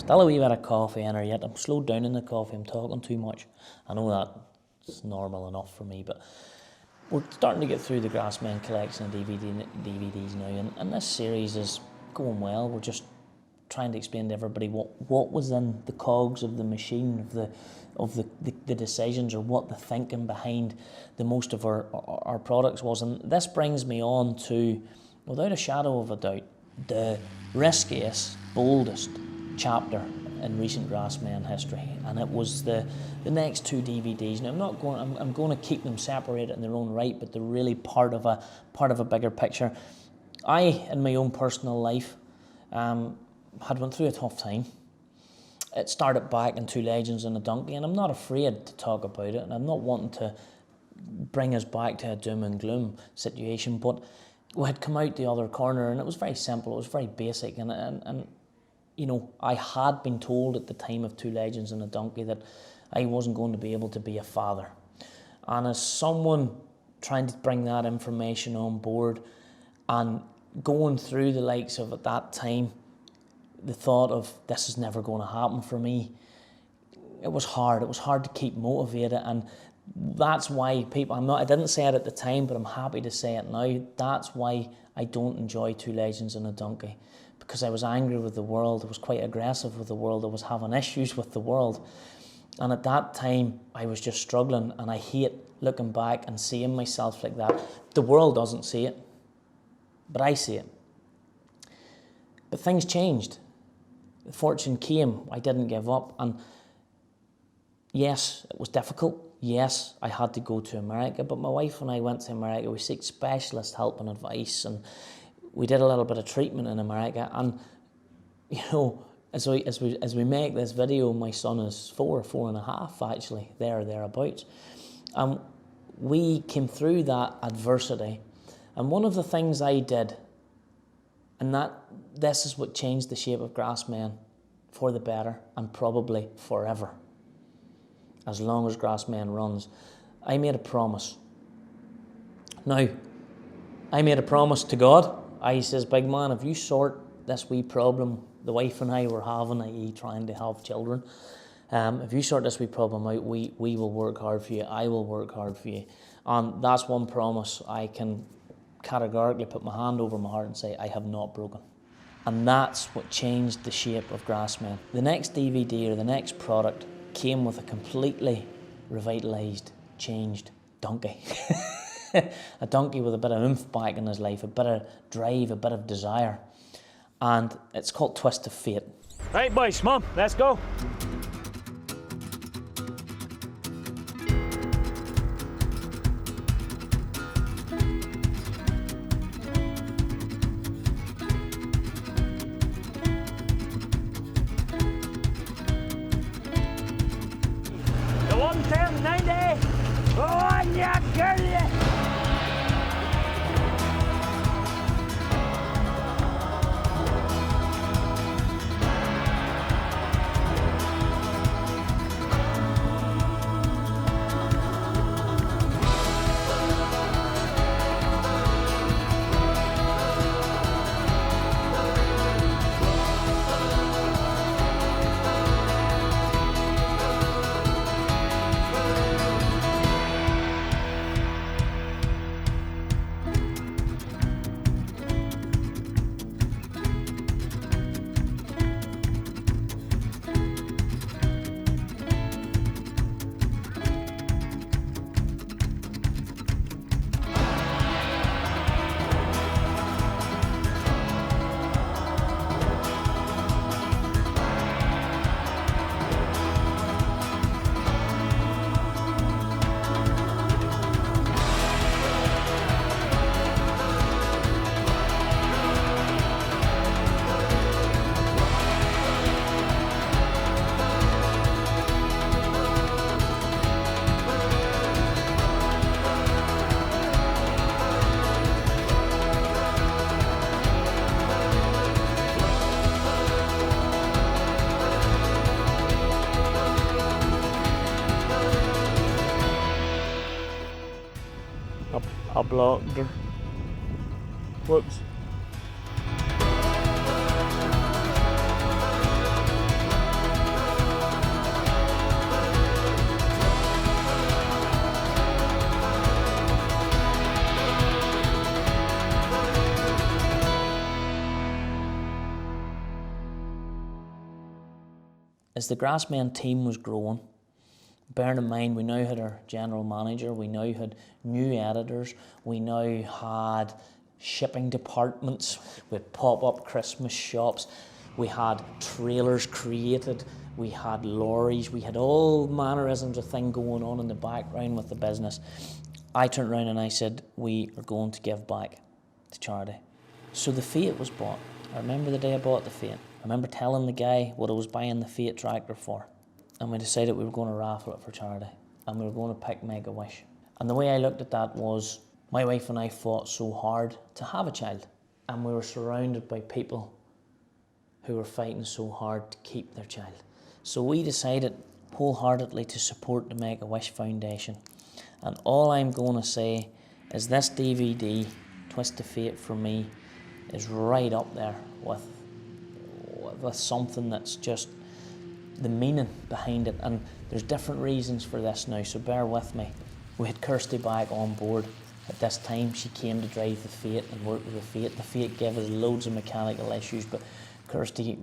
Still a wee bit of coffee in her yet. I'm slowed down in the coffee, I'm talking too much. I know that's normal enough for me, but we're starting to get through the Grassmen collection of DVDs now, and this series is going well. We're just trying to explain to everybody what was in the cogs of the machine, of the decisions, or what the thinking behind the most of our products was. And this brings me on to, without a shadow of a doubt, the riskiest, boldest chapter in recent Grassmen history, and it was the next two DVDs. Now I'm going to keep them separated in their own right, but they're really part of a bigger picture. I, in my own personal life, had went through a tough time. It started back in Two Legends and a Donkey, and I'm not afraid to talk about it, and I'm not wanting to bring us back to a doom and gloom situation, but we had come out the other corner, and it was very simple, it was very basic, and you know, I had been told at the time of Two Legends and a Donkey that I wasn't going to be able to be a father. And as someone trying to bring that information on board and going through the likes of, at that time, the thought of this is never going to happen for me, it was hard to keep motivated. And that's why people, I didn't say it at the time, but I'm happy to say it now, that's why I don't enjoy Two Legends and a Donkey. Because I was angry with the world, I was quite aggressive with the world, I was having issues with the world. And at that time, I was just struggling, and I hate looking back and seeing myself like that. The world doesn't see it, but I see it. But things changed. Fortune came, I didn't give up, and yes, it was difficult. Yes, I had to go to America, but my wife and I went to America. We sought specialist help and advice, and we did a little bit of treatment in America. And you know, as we make this video, my son is 4.5 actually, thereabouts. We came through that adversity, and one of the things I did, and this is what changed the shape of Grassmen for the better, and probably forever, as long as Grassmen runs. I made a promise. Now, I made a promise to God. I says, big man, if you sort this wee problem the wife and I were having, i.e. trying to have children, if you sort this wee problem out, we will work hard for you, I will work hard for you. And that's one promise I can categorically put my hand over my heart and say I have not broken. And that's what changed the shape of Grassmen. The next DVD, or the next product, came with a completely revitalised, changed donkey. A donkey with a bit of oomph back in his life, a bit of drive, a bit of desire. And it's called Twist of Fiat. Right, boys, come on, let's go. The 110, 90. Oh, yeah, girl, yeah. I blocked her. Whoops. as the Grassmen team was growing, bearing in mind we now had our general manager, we now had new editors, we now had shipping departments with pop-up Christmas shops, we had trailers created, we had lorries, we had all mannerisms of thing going on in the background with the business. I turned around and I said, we are going to give back to charity. So the Fiat was bought. I remember the day I bought the Fiat. I remember telling the guy what I was buying the Fiat tractor for. And we decided we were going to raffle it for charity. And we were going to pick Make-A-Wish. And the way I looked at that was, my wife and I fought so hard to have a child. And we were surrounded by people who were fighting so hard to keep their child. So we decided wholeheartedly to support the Make-A-Wish Foundation. And all I'm going to say is this DVD, Twist of Fiat for me, is right up there with something that's just the meaning behind it. And there's different reasons for this now, so bear with me. We had Kirsty back on board at this time. She came to drive the Fiat and work with the Fiat. The Fiat gave us loads of mechanical issues, but Kirsty,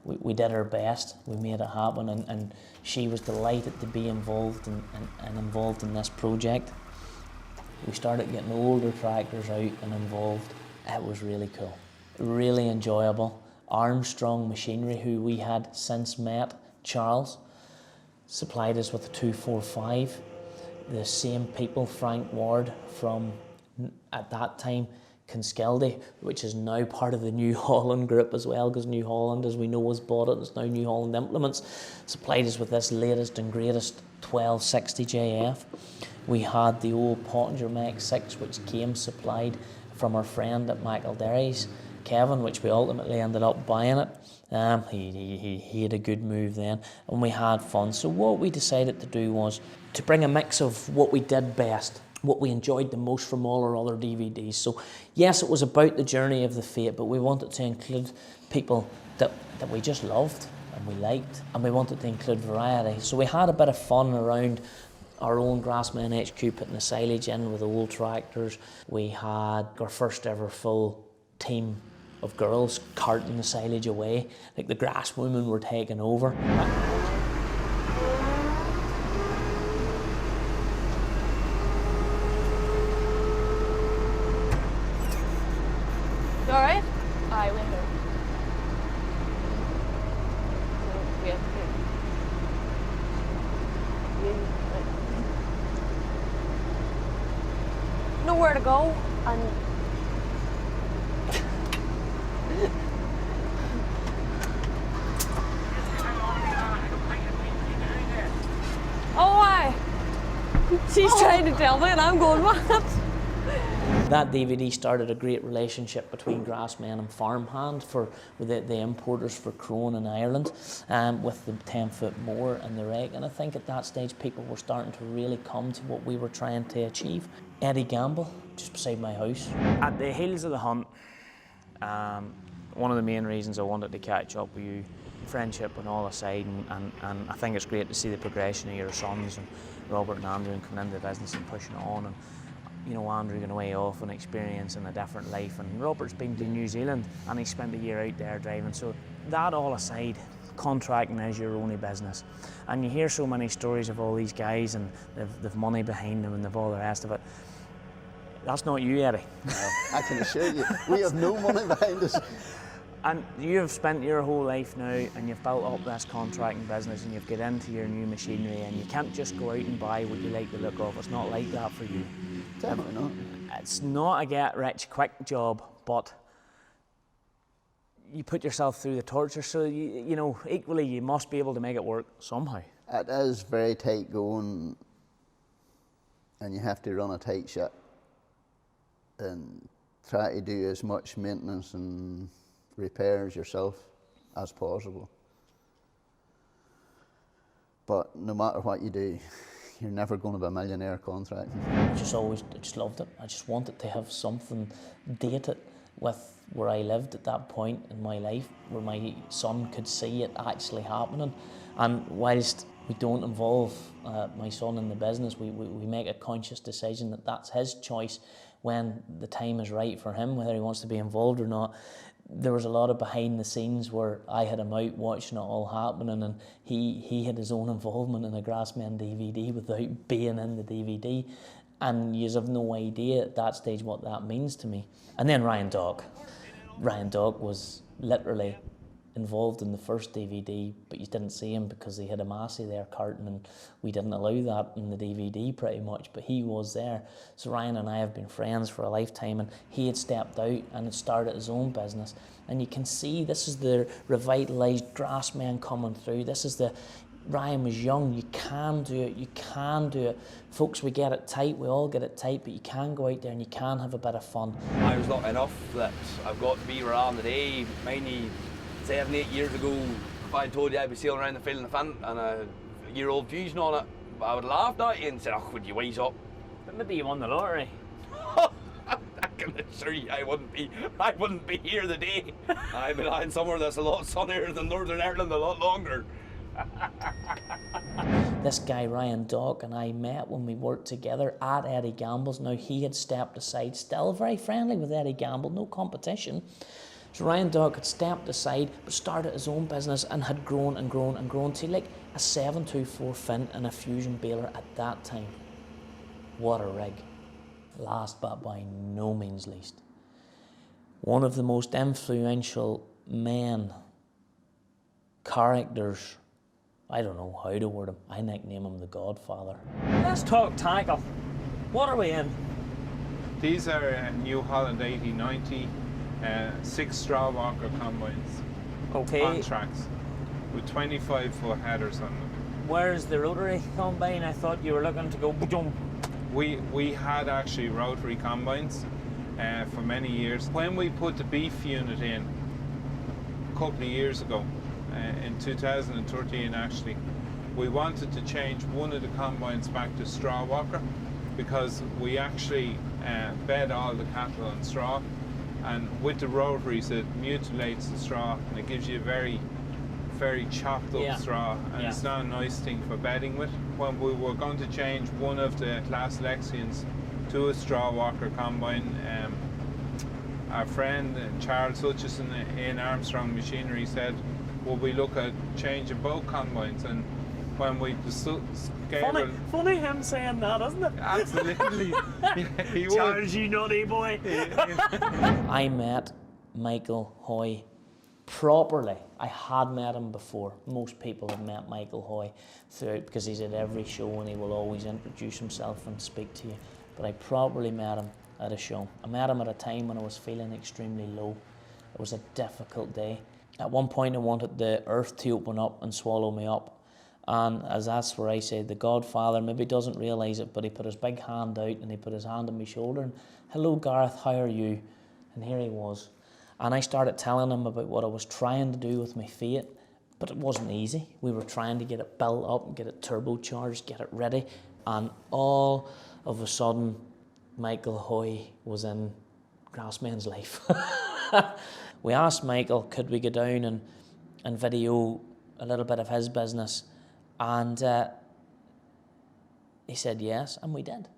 we did our best. We made it happen, and she was delighted to be involved and involved in this project. We started getting older tractors out and involved. It was really cool, really enjoyable. Armstrong Machinery, who we had since met, Charles, supplied us with a 245. The same people, Frank Ward from, at that time, Kinskildy, which is now part of the New Holland group as well, because New Holland, as we know, has bought it. It's now New Holland Implements, supplied us with this latest and greatest 1260 JF. We had the old Pottinger Mach 6, which came supplied from our friend at McElderry's, Kevin, which we ultimately ended up buying it. He had a good move then, and we had fun. So what we decided to do was to bring a mix of what we did best, what we enjoyed the most from all our other DVDs. So yes, it was about the journey of the Fiat, but we wanted to include people that we just loved and we liked, and we wanted to include variety. So we had a bit of fun around our own Grassman HQ, putting the silage in with the old tractors. We had our first ever full team of girls carting the silage away, like the GRASSWOMAN were taking over. You alright? Aye, window. Yeah. Nowhere to go, and oh, aye. She's trying to tell me, and I'm going, what? That DVD started a great relationship between Grassmen and Farmhand with the importers for Crone in Ireland, with the 10-foot mower and the rake. And I think at that stage people were starting to really come to what we were trying to achieve. Eddie Gamble, just beside my house. At the heels of the hunt, one of the main reasons I wanted to catch up with you, friendship and all aside, and I think it's great to see the progression of your sons and Robert and Andrew and coming into the business and pushing on, and you know, Andrew going away off and experiencing a different life, and Robert's been to New Zealand and he spent a year out there driving. So that all aside, contracting is your only business, and you hear so many stories of all these guys and they've money behind them and they've all the rest of it. That's not you, Eddie. No, I can assure you, we have no money behind us. And you've spent your whole life now and you've built up this contracting business and you've got into your new machinery, and you can't just go out and buy what you like the look of. It's not like that for you. Definitely not. It's not a get-rich-quick job, but you put yourself through the torture, so you know, equally you must be able to make it work somehow. It is very tight going, and you have to run a tight ship and try to do as much maintenance and repairs yourself as possible. But no matter what you do, you're never going to be a millionaire contracting. I just loved it. I just wanted to have something dated with where I lived at that point in my life, where my son could see it actually happening. And whilst we don't involve my son in the business, we make a conscious decision that that's his choice when the time is right for him, whether he wants to be involved or not. there was a lot of behind the scenes where I had him out watching it all happening, and he had his own involvement in a GRASSMEN DVD without being in the DVD. And you have no idea at that stage what that means to me. And then Ryan Dock. Ryan Dock was literally involved in the first DVD, but you didn't see him because he had a Massey there carting, and we didn't allow that in the DVD pretty much, but he was there. So Ryan and I have been friends for a lifetime, and he had stepped out and had started his own business. And you can see this is the revitalised Grassman coming through. This is the, Ryan was young, you can do it, you can do it. Folks, we get it tight, we all get it tight, but you can go out there and you can have a bit of fun. I was lucky enough that I've got to be where I am today. Mainly 7, 8 years ago, if I told you I'd be sailing around the field in a fin and a year-old fusion on it, I would have laughed at you and said, oh, would you wise up? But maybe you won the lottery. I can assure you I wouldn't be here today. I'd be lying somewhere that's a lot sunnier than Northern Ireland a lot longer. This guy Ryan Dock and I met when we worked together at Eddie Gamble's. Now he had stepped aside, still very friendly with Eddie Gamble, no competition. So Ryan Dock had stepped aside but started his own business and had grown and grown and grown to like a 724 fin and a fusion baler at that time. What a rig. Last but by no means least, one of the most influential men, characters, I don't know how to word him, I nickname him the Godfather. Let's talk tackle. What are we in? These are New Holland 8090 6 straw walker combines. Okay. Contracts with 25-foot headers on them. Where's the rotary combine? I thought you were looking to go boom. We had actually rotary combines for many years. When we put the beef unit in a couple of years ago, in 2013 actually, we wanted to change one of the combines back to straw walker because we actually bed all the cattle on straw, and with the rotaries it mutilates the straw and it gives you a very chopped up straw, and it's not a nice thing for bedding with. When we were going to change one of the Class Lexians to a straw walker combine, our friend Charles Hutchison in Armstrong Machinery said, will we look at changing both combines? And when we Funny him saying that, isn't it? Absolutely. He Charles, you naughty boy. I met Michael Hoey properly. I had met him before. Most people have met Michael Hoey throughout because he's at every show and he will always introduce himself and speak to you. But I properly met him at a show. I met him at a time when I was feeling extremely low. It was a difficult day. At one point I wanted the earth to open up and swallow me up. And as that's where I say the Godfather maybe doesn't realise it, but he put his big hand out and he put his hand on my shoulder and, hello Gareth, how are you? And here he was. And I started telling him about what I was trying to do with my Fiat, but it wasn't easy. We were trying to get it built up and get it turbocharged, get it ready. And all of a sudden, Michael Hoey was in Grassman's life. We asked Michael, could we go down and video a little bit of his business? And he said yes, and we did.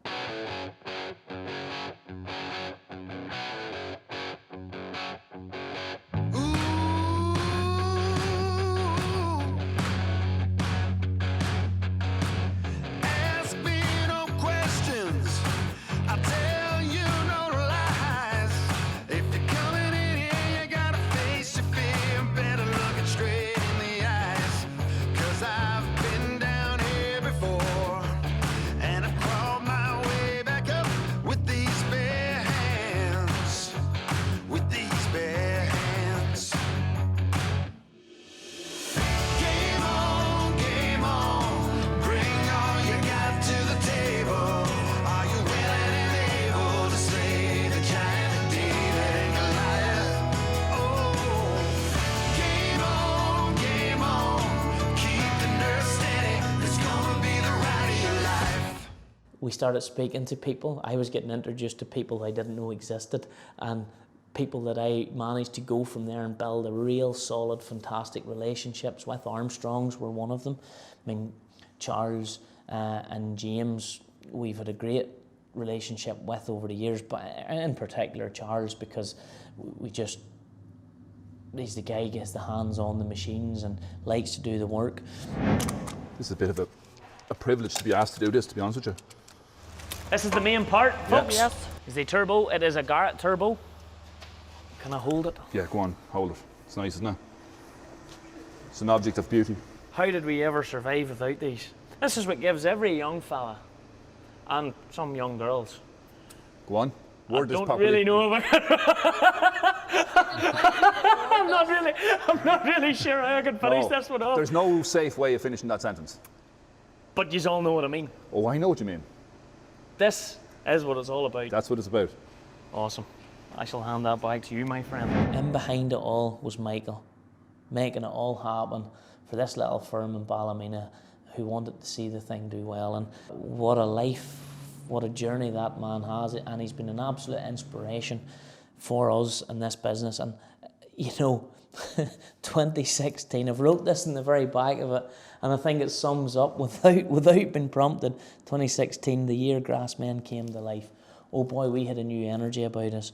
We started speaking to people. I was getting introduced to people I didn't know existed, and people that I managed to go from there and build a real solid, fantastic relationships with. Armstrongs were one of them. I mean, Charles and James, we've had a great relationship with over the years, but in particular Charles, because we just he's the guy who gets the hands on the machines and likes to do the work. This is a bit of a privilege to be asked to do this, to be honest with you. This is the main part, folks. Yes. Is the turbo. It is a Garrett turbo. Can I hold it? Yeah, go on, hold it. It's nice, isn't it? It's an object of beauty. How did we ever survive without these? This is what gives every young fella, and some young girls. Go on, word this I don't properly. really know about it. I'm not really sure how I can finish No, this one off. there's no safe way of finishing that sentence. But you all know what I mean. Oh, I know what you mean. This is what it's all about. That's what it's about. Awesome. I shall hand that back to you, my friend. In behind it all was Michael, making it all happen for this little firm in Ballymena who wanted to see the thing do well. And what a life, what a journey that man has, and he's been an absolute inspiration for us in this business. And you know, 2016, I've wrote this in the very back of it, and I think it sums up without being prompted. 2016, the year Grassmen came to life. Oh boy, we had a new energy about us.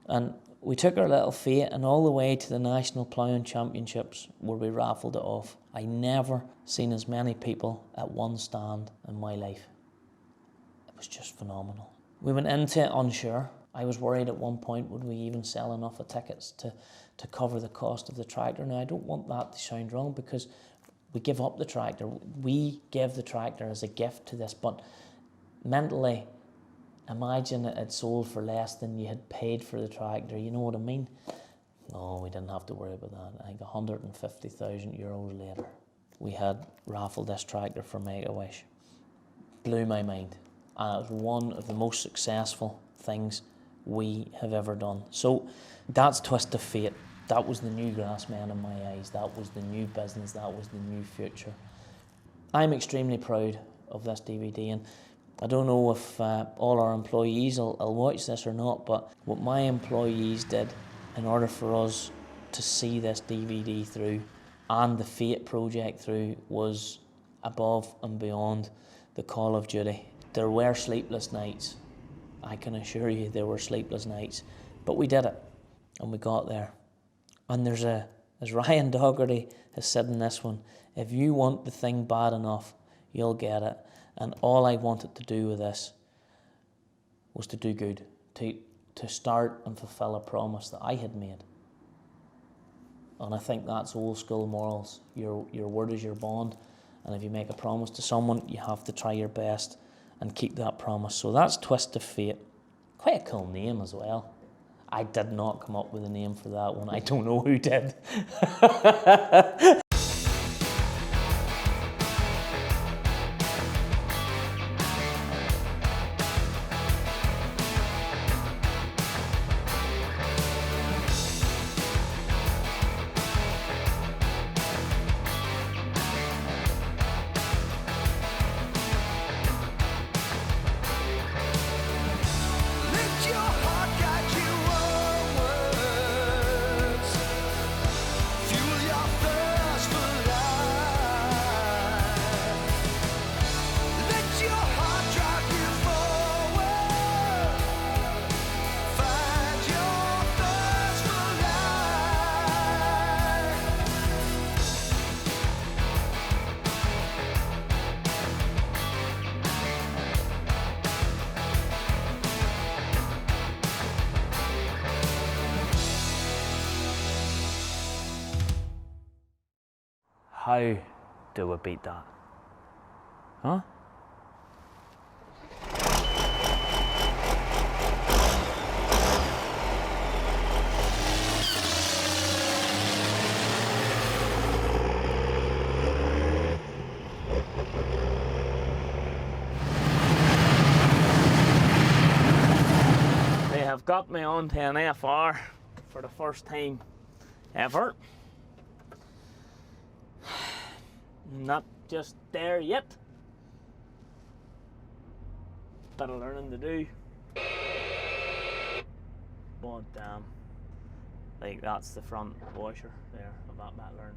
And we took our little Fiat and all the way to the National Ploughing Championships where we raffled it off. I never seen as many people at one stand in my life. It was just phenomenal. We went into it unsure. I was worried at one point, would we even sell enough of tickets to cover the cost of the tractor? Now, I don't want that to sound wrong, because we give up the tractor. We give the tractor as a gift to this, but mentally, imagine it had sold for less than you had paid for the tractor. You know what I mean? No, we didn't have to worry about that. I think 150,000 euros later, we had raffled this tractor for Make-A-Wish. Blew my mind. And it was one of the most successful things we have ever done. So that's Twist of Fate. That was the new Grassmen in my eyes. That was the new business. That was the new future. I'm extremely proud of this DVD, and I don't know if all our employees will watch this or not, but what my employees did in order for us to see this DVD through and the Fate project through was above and beyond the call of duty. There were sleepless nights. I can assure you there were sleepless nights, but we did it and we got there. And as Ryan Doherty has said in this one, if you want the thing bad enough, you'll get it. And all I wanted to do with this was to do good, to start and fulfill a promise that I had made. And I think that's old school morals. Your word is your bond. And if you make a promise to someone, you have to try your best and keep that promise. So that's Twist of Fate. Quite a cool name as well. I did not come up with a name for that one. I don't know who did. How do we beat that? Huh? They have got me onto an AFR for the first time ever. Not just there yet. Bit of learning to do. But like that's the front washer there of that Matlern.